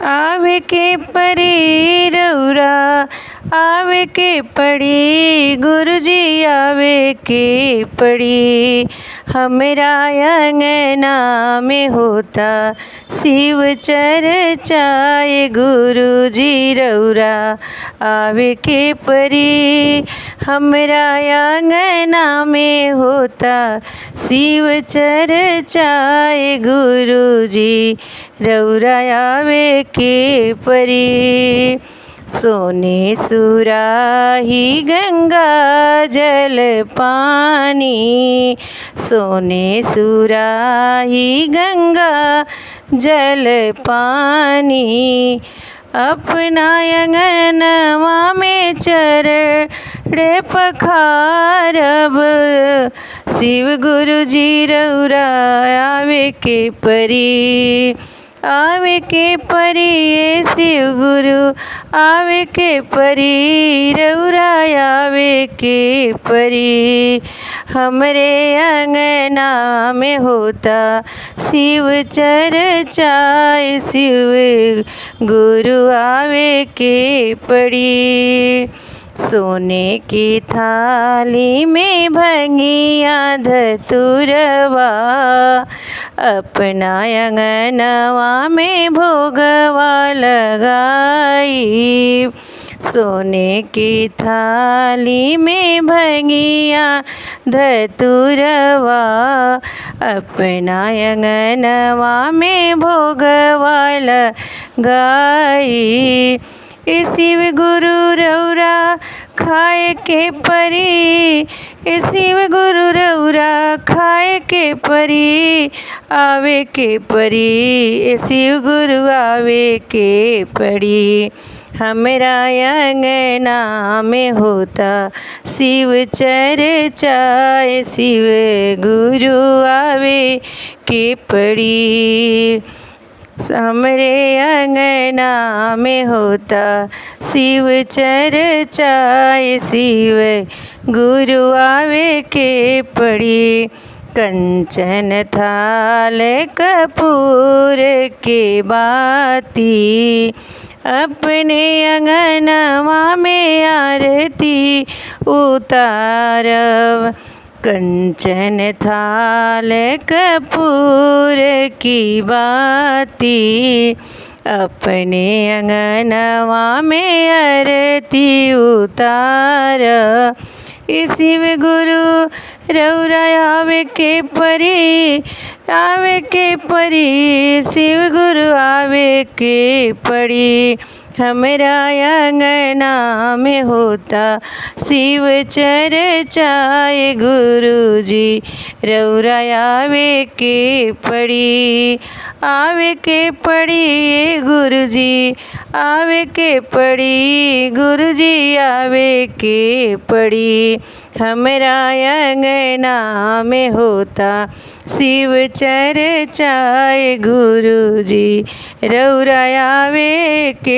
आवे के परी रउरा आवे के पड़ी गुरुजी आवे के पड़ी। हमरा अंगना में होता शिव चर्चाए गुरुजी रउरा आवे के परी। हमरा अंगना में होता शिव चर्चाए गुरुजी रउरा आवे के परी। सोने सुराही गंगा जल पानी सोने सुराही गंगा जल पानी। अपना अंगनवा में चरण पखारब शिव गुरुजी रउरा आवे के परी। आवे के परी शिव गुरु आवे के परी रउरा आवे के परी। हमरे अंगना में होता शिव चर्चाए शिव गुरु आवे के पड़ी। सोने की थाली में भंगिया धतुरवा अपना अंगनवा में भोगवा लगाई। सोने की थाली में भंगिया धतुरवा अपना अंगनवा में भोगवा लगाई। शिव गुरु रउरा खाए के परी शिव गुरु रउरा खाए के परी। आवे के परी शिव गुरु आवे के पड़ी। हमरा अंगना में होता शिव चर्चाए शिव गुरु आवे के पड़ी। हमरे अंगना में होता शिव चर्चाए शिव गुरु आवे के पड़ी। कंचन थाल कपूर के बाती अपने अंगनवा में आरती उतारब। कंचन थाल कपूर की बाती अपने अंगनवा में आरती उतार। शिव गुरु रउरा आवे के परी आवे के परी शिव गुरु आवे के पड़ी। हमरा अंगना में होता शिव चर्चाए गुरुजी रउरा आवे के पड़ी। आवे के पड़ी गुरुजी आवे के पड़ी गुरुजी आवे के पड़ी। हमरा अंगना में होता शिव चर्चाए गुरुजी रउरा आवे के